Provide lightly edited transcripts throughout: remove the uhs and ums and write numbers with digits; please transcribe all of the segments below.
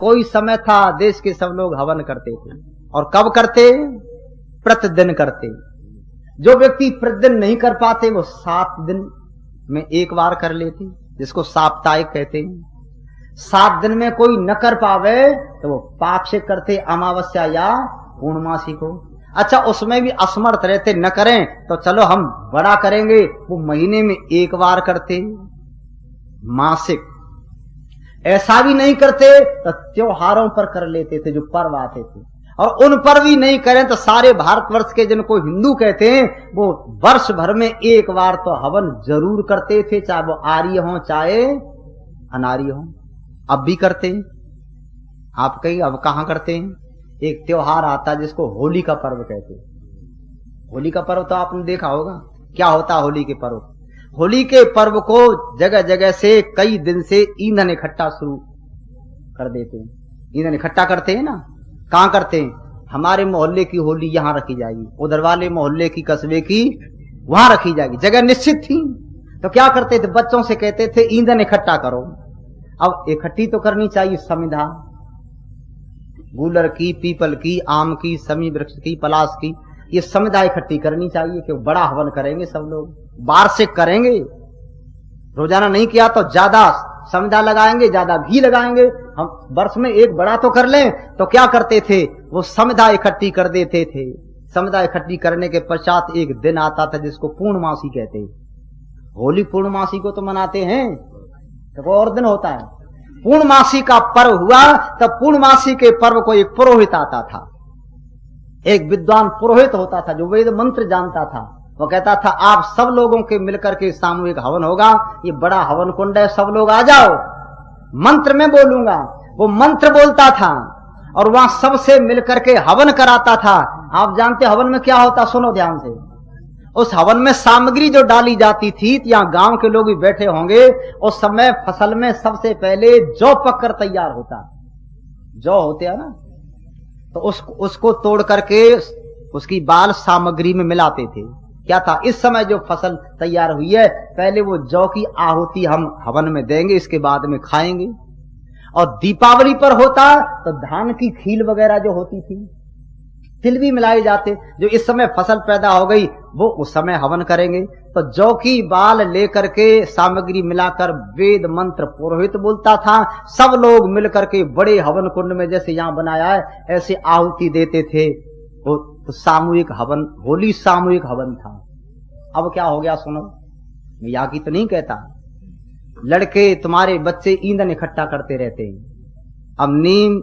कोई समय था देश के सब लोग हवन करते थे। और कब करते? प्रतिदिन करते। जो व्यक्ति प्रतिदिन नहीं कर पाते वो 7 दिन में एक बार कर लेते, जिसको साप्ताहिक कहते हैं। 7 दिन में कोई न कर पावे तो वो पाक्षिक करते, अमावस्या या पूर्णमासी को। अच्छा, उसमें भी असमर्थ रहते, न करें तो चलो हम बड़ा करेंगे, वो महीने में एक बार करते, मासिक। ऐसा भी नहीं करते तो त्योहारों पर कर लेते थे, जो पर्व आते थे। और उन पर भी नहीं करें तो सारे भारतवर्ष के जिनको हिंदू कहते हैं वो वर्ष भर में एक बार तो हवन जरूर करते थे, चाहे वो आर्य हो चाहे अनार्य हो। अब भी करते हैं। आप कहीं अब कहां करते हैं? एक त्योहार आता जिसको होली का पर्व कहते हैं। होली का पर्व तो आपने देखा होगा। क्या होता होली के पर्व? होली के पर्व को जगह जगह से कई दिन से ईंधन इकट्ठा शुरू कर देते हैं। ईंधन इकट्ठा करते हैं ना, कहां करते हैं? हमारे मोहल्ले की होली यहां रखी जाएगी, उधर वाले मोहल्ले की, कस्बे की वहां रखी जाएगी। जगह निश्चित थी तो क्या करते थे? बच्चों से कहते थे ईंधन इकट्ठा करो। अब इकट्ठी तो करनी चाहिए समिधा, गूलर की, पीपल की, आम की, समी वृक्ष की, पलाश की, ये समिधा इकट्ठी करनी चाहिए कि बड़ा हवन करेंगे सब लोग, वार्षिक करेंगे। रोजाना नहीं किया तो ज्यादा समिधा लगाएंगे, ज्यादा घी लगाएंगे। हम वर्ष में एक बड़ा तो कर लें। तो क्या करते थे? वो समिधा इकट्ठी कर देते थे। समिधा इकट्ठी करने के पश्चात एक दिन आता था जिसको पूर्णमासी कहते हैं। होली पूर्णमासी को तो मनाते हैं, तो वो और दिन होता है। पूर्णमासी का पर्व हुआ तब पूर्णमासी के पर्व को एक पुरोहित आता था, एक विद्वान पुरोहित होता था जो वेद मंत्र जानता था। वो कहता था आप सब लोगों के मिलकर के सामूहिक हवन होगा, ये बड़ा हवन कुंड है, सब लोग आ जाओ, मंत्र में बोलूंगा। वो मंत्र बोलता था और वहां सबसे मिलकर के हवन कराता था। आप जानते हवन में क्या होता? सुनो ध्यान से। उस हवन में सामग्री जो डाली जाती थी, यहाँ गांव के लोग भी बैठे होंगे, उस समय फसल में सबसे पहले जौ पककर तैयार होता। जौ होते हैं ना, तो उसको तोड़ करके उसकी बाल सामग्री में मिलाते थे। क्या था? इस समय जो फसल तैयार हुई है, पहले वो जौ की आहुति हम हवन में देंगे, इसके बाद में खाएंगे। और दीपावली पर होता तो धान की खील वगैरह जो होती थी, तिल भी मिलाए जाते। जो इस समय फसल पैदा हो गई वो उस समय हवन करेंगे। तो जौ की बाल लेकर के सामग्री मिलाकर वेद मंत्र पुरोहित बोलता था। सब लोग मिलकर के बड़े हवन कुंड में जैसे यहाँ बनाया है ऐसे आहुति देते थे। वो तो सामूहिक हवन, होली सामूहिक हवन था। अब क्या हो गया सुनो, मैं यहाँ की तो नहीं कहता। लड़के तुम्हारे बच्चे ईंधन इकट्ठा करते रहते हैं। अब नीम,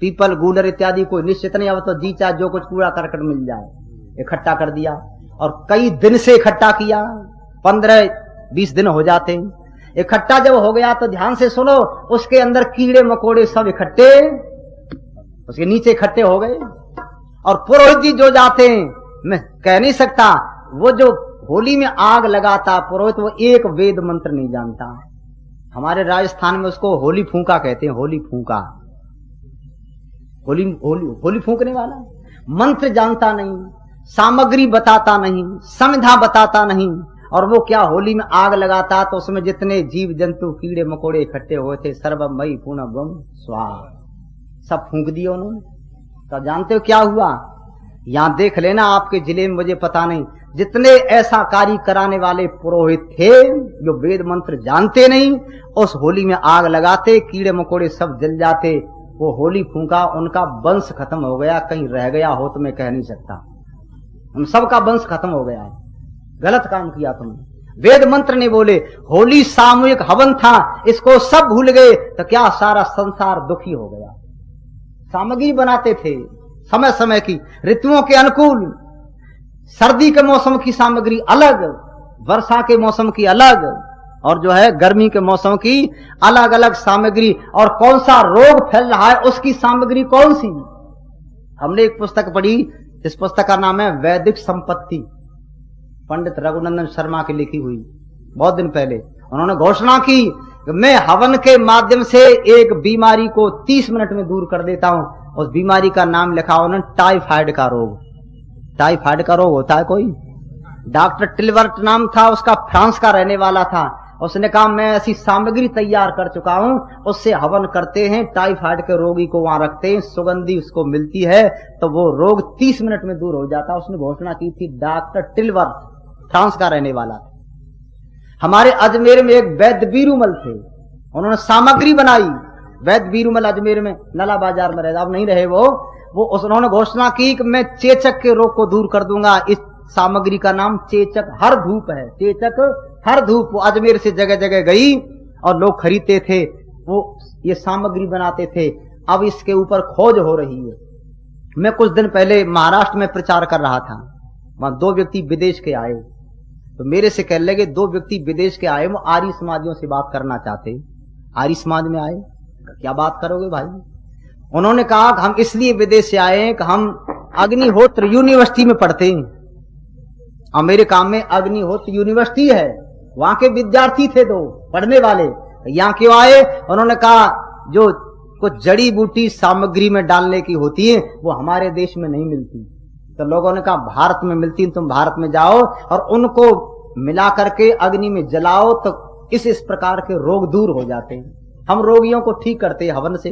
पीपल, गूलर इत्यादि कोई निश्चित नहीं, अब तो जी चाहे जो कुछ कूड़ा करकट मिल जाए इकट्ठा कर दिया। और कई दिन से इकट्ठा किया, 15-20 दिन हो जाते। इकट्ठा जब हो गया तो ध्यान से सुनो, उसके अंदर कीड़े मकोड़े सब इकट्ठे, उसके नीचे इकट्ठे हो गए। और पुरोहित जी जो जाते हैं, मैं कह नहीं सकता, वो जो होली में आग लगाता पुरोहित, वो एक वेद मंत्र नहीं जानता। हमारे राजस्थान में उसको होली फूंका कहते हैं। होली फूंका, होली होली होली फूंकने वाला। मंत्र जानता नहीं, सामग्री बताता नहीं, समिधा बताता नहीं। और वो क्या होली में आग लगाता तो उसमें जितने जीव जंतु कीड़े मकोड़े इकट्ठे हुए थे, सर्वमयी पूर्णम स्वाहा, सब फूंक दिए उन्होंने। तो जानते हो क्या हुआ? यहां देख लेना आपके जिले में, मुझे पता नहीं, जितने ऐसा कार्य कराने वाले पुरोहित थे जो वेद मंत्र जानते नहीं, उस होली में आग लगाते, कीड़े मकोड़े सब जल जाते। वो होली फूंका, उनका वंश खत्म हो गया। कहीं रह गया हो तो मैं कह नहीं सकता, हम सबका वंश खत्म हो गया है। गलत काम किया तुमने। वेद मंत्र नहीं बोले, होली सामूहिक हवन था, इसको सब भूल गए तो क्या सारा संसार दुखी हो गया। सामग्री बनाते थे समय समय की, ऋतुओं के अनुकूल। सर्दी के मौसम की सामग्री अलग, वर्षा के मौसम की अलग, और जो है गर्मी के मौसम की अलग अलग सामग्री। और कौन सा रोग फैल रहा है उसकी सामग्री कौन सी। हमने एक पुस्तक पढ़ी, इस पुस्तक का नाम है वैदिक संपत्ति, पंडित रघुनंदन शर्मा की लिखी हुई, बहुत दिन पहले। उन्होंने घोषणा की मैं हवन के माध्यम से एक बीमारी को 30 मिनट में दूर कर देता हूं। उस बीमारी का नाम लिखा उन्होंने टाइफाइड का रोग। टाइफाइड का रोग होता है कोई, डॉक्टर टिलवर्ट नाम था उसका, फ्रांस का रहने वाला था। उसने कहा मैं ऐसी सामग्री तैयार कर चुका हूं, उससे हवन करते हैं, टाइफाइड के रोगी को वहां रखते हैं, सुगंधी उसको मिलती है तो वो रोग 30 मिनट में दूर हो जाता। उसने घोषणा की थी। डॉक्टर टिलवर्थ, फ्रांस का रहने वाला था। हमारे अजमेर में एक वैद्य बीरूमल थे, उन्होंने सामग्री बनाई। वैद्य बीरूमल अजमेर में लला बाजार में रहता, अब नहीं रहे वो उन्होंने घोषणा की कि मैं चेचक के रोग को दूर कर दूंगा। इस सामग्री का नाम चेचक हर धूप है। चेचक हर धूप। वो अजमेर से जगह जगह गई और लोग खरीदते थे, वो ये सामग्री बनाते थे। अब इसके ऊपर खोज हो रही है। मैं कुछ दिन पहले महाराष्ट्र में प्रचार कर रहा था, वहां 2 व्यक्ति विदेश के आए, तो मेरे से कहने लगे 2 व्यक्ति विदेश के आए, वो आर्य समाजियों से बात करना चाहते। आर्य समाज में आए, क्या बात करोगे भाई? उन्होंने कहा कि हम इसलिए विदेश से आए हैं कि हम अग्निहोत्र यूनिवर्सिटी में पढ़ते हैं। अमेरिका में अग्निहोत्र यूनिवर्सिटी है, वहां के विद्यार्थी थे 2 पढ़ने वाले। यहाँ क्यों आए? उन्होंने कहा जो कुछ जड़ी बूटी सामग्री में डालने की होती है वो हमारे देश में नहीं मिलती। तो लोगों ने कहा भारत में मिलती, तुम भारत में जाओ और उनको मिला करके अग्नि में जलाओ तो इस प्रकार के रोग दूर हो जाते हैं। हम रोगियों को ठीक करते हैं हवन से।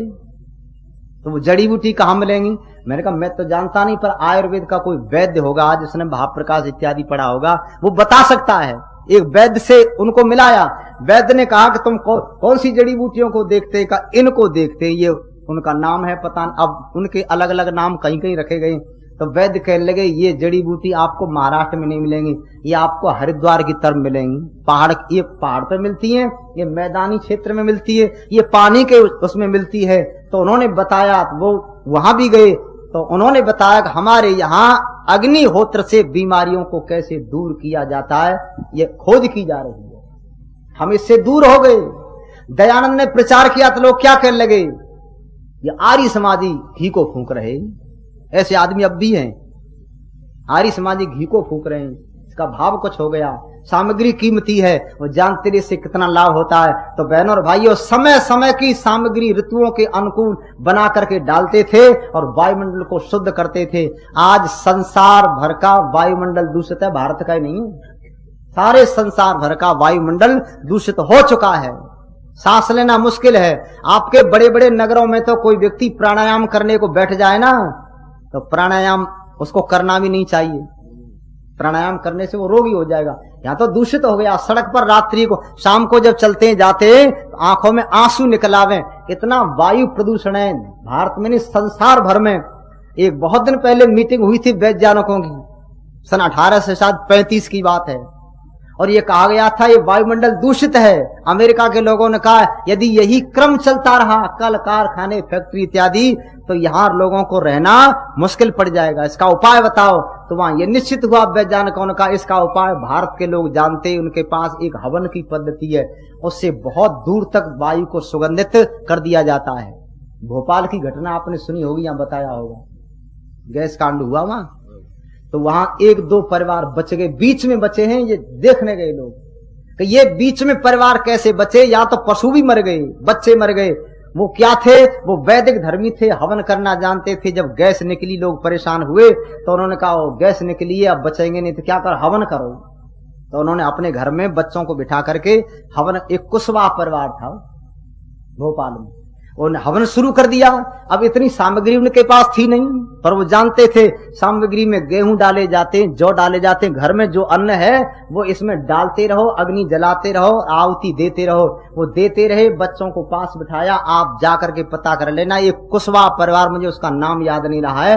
तो वो जड़ी बूटी कहाँ मिलेंगी? मैंने कहा मैं तो जानता नहीं, पर आयुर्वेद का कोई वैद्य होगा जिसने भावप्रकाश इत्यादि पढ़ा होगा, वो बता सकता है। एक वैद्य से उनको मिलाया, वैद्य ने कहा कि तुम कौन सी जड़ी बूटियों को देखते? का इनको देखते, ये उनका नाम है, पता नहीं अब उनके अलग अलग नाम कहीं कहीं रखे गए। तो वैद्य कहने लगे ये जड़ी बूटी आपको महाराष्ट्र में नहीं मिलेंगी, ये आपको हरिद्वार की तरफ मिलेंगी। ये पहाड़ पर मिलती है, ये मैदानी क्षेत्र में मिलती है, ये पानी के उसमें मिलती है। तो उन्होंने बताया, वो वहां भी गए तो उन्होंने बताया कि हमारे यहाँ अग्निहोत्र से बीमारियों को कैसे दूर किया जाता है, ये खोज की जा रही है। हम इससे दूर हो गए। दयानंद ने प्रचार किया तो लोग क्या कहने लगे? ये आर्य समाजी घी को फूंक रहे। ऐसे आदमी अब भी हैं, आर्य समाजी घी को फूंक रहे हैं। इसका भाव कुछ हो गया। सामग्री कीमती है, वो जानते हैं इससे कितना लाभ होता है। तो बहनों और भाइयों, समय समय की सामग्री ऋतुओं के अनुकूल बना करके डालते थे और वायुमंडल को शुद्ध करते थे। आज संसार भर का वायुमंडल दूषित है, भारत का ही नहीं, सारे संसार भर का वायुमंडल दूषित हो चुका है। सांस लेना मुश्किल है। आपके बड़े बड़े नगरों में तो कोई व्यक्ति प्राणायाम करने को बैठ जाए ना, तो प्राणायाम उसको करना भी नहीं चाहिए। प्राणायाम करने से वो रोगी हो जाएगा। यहाँ तो दूषित हो गया। सड़क पर रात्रि को, शाम को जब चलते हैं जाते हैं तो आंखों में आंसू निकल आवे। इतना वायु प्रदूषण है भारत में नहीं, संसार भर में। एक बहुत दिन पहले मीटिंग हुई थी वैज्ञानिकों की, सन 1835 की बात है, और ये कहा गया था ये वायुमंडल दूषित है। अमेरिका के लोगों ने कहा यदि यही क्रम चलता रहा, कल कारखाने फैक्ट्री इत्यादि, तो यहाँ लोगों को रहना मुश्किल पड़ जाएगा। इसका उपाय बताओ। तो वहां ये निश्चित हुआ वैज्ञानिकों ने कहा इसका उपाय भारत के लोग जानते हैं, उनके पास एक हवन की पद्धति है, उससे बहुत दूर तक वायु को सुगंधित कर दिया जाता है। भोपाल की घटना आपने सुनी होगी, यहाँ बताया होगा, गैस कांड हुआ वहां। तो वहां 1-2 परिवार बच गए, बीच में बचे हैं। ये देखने गए लोग कि ये बीच में परिवार कैसे बचे, या तो पशु भी मर गए, बच्चे मर गए। वो क्या थे? वो वैदिक धर्मी थे, हवन करना जानते थे। जब गैस निकली लोग परेशान हुए तो उन्होंने कहा गैस निकली है, अब बचेंगे नहीं तो क्या कर, हवन करो। तो उन्होंने अपने घर में बच्चों को बिठा करके हवन, एक कुशवाहा परिवार था भोपाल में, उन्होंने हवन शुरू कर दिया। अब इतनी सामग्री उनके पास थी नहीं, पर वो जानते थे सामग्री में गेहूं डाले जाते हैं, जौ डाले जाते हैं, घर में जो अन्न है वो इसमें डालते रहो, अग्नि जलाते रहो, आहुति देते रहो। वो देते रहे, बच्चों को पास बिठाया, आप जाकर के पता कर लेना। ये कुशवाहा परिवार, मुझे उसका नाम याद नहीं रहा है,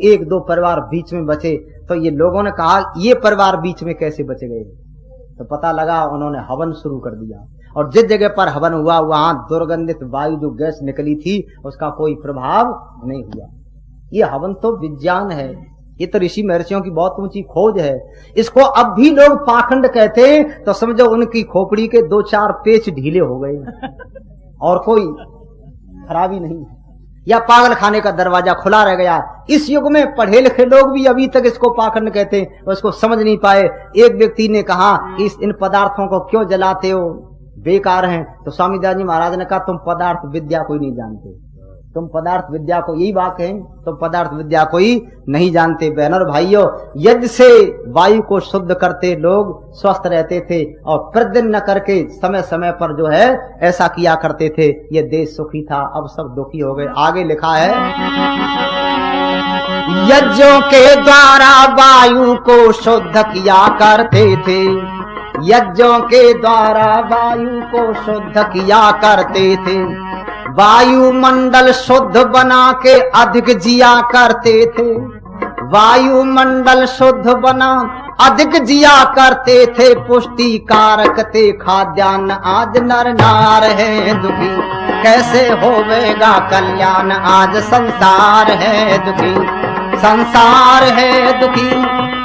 1-2 परिवार बीच में बचे। तो ये लोगों ने कहा ये परिवार बीच में कैसे बच गए? तो पता लगा उन्होंने हवन शुरू कर दिया, और जिस जगह पर हवन हुआ वहां दुर्गंधित वायु जो गैस निकली थी उसका कोई प्रभाव नहीं हुआ। ये हवन तो विज्ञान है, ये तो ऋषि महर्षियों की बहुत ऊंची खोज है। इसको अब भी लोग पाखंड कहते तो समझो उनकी खोपड़ी के 2-4 पेच ढीले हो गए और कोई खराबी नहीं, या पागल खाने का दरवाजा खुला रह गया। इस युग में पढ़े लिखे लोग भी अभी तक इसको पाखंड कहते हैं, उसको समझ नहीं पाए। एक व्यक्ति ने कहा कि इन पदार्थों को क्यों जलाते हो, बेकार हैं। तो स्वामी दयानंद जी महाराज ने कहा तुम पदार्थ विद्या कोई नहीं जानते, तुम पदार्थ विद्या को, यही बात है, तुम पदार्थ विद्या को ही नहीं जानते। बहन और भाइयों, यज्ञ से वायु को शुद्ध करते लोग स्वस्थ रहते थे, और प्रतिदिन न करके समय समय पर जो है ऐसा किया करते थे, ये देश सुखी था। अब सब दुखी हो गए। आगे लिखा है, यज्ञों के द्वारा वायु को शुद्ध किया करते थे, यज्ञों के द्वारा वायु को शुद्ध किया करते थे, वायुमंडल शुद्ध बना के अधिक जिया करते थे, वायुमंडल शुद्ध बना अधिक जिया करते थे, पुष्टि कारक थे खाद्यान्न। आज नर नार है दुखी, कैसे होवेगा कल्याण। आज संसार है दुखी, संसार है दुखी,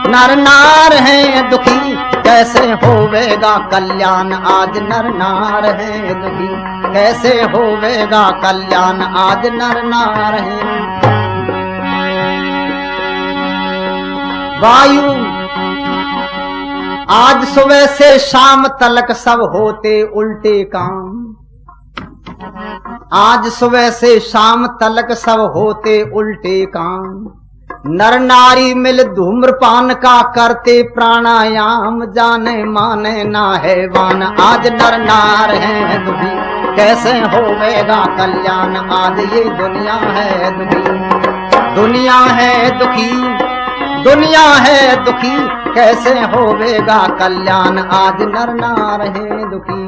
नर नार है दुखी, कैसे होवेगा कल्याण। आज नर नार है दुखी, कैसे होवेगा कल्याण। आज नर नार है। वायु आज सुबह से शाम तलक सब होते उल्टे काम, आज सुबह से शाम तलक सब होते उल्टे काम, नर नारी मिल धूम्रपान का करते प्राणायाम, जाने माने ना हैवान। आज नर नार है दुखी, कैसे होवेगा कल्याण। आज ये दुनिया है दुखी, दुनिया है दुखी, दुनिया है दुखी, कैसे होवेगा कल्याण। आज नर नार है दुखी।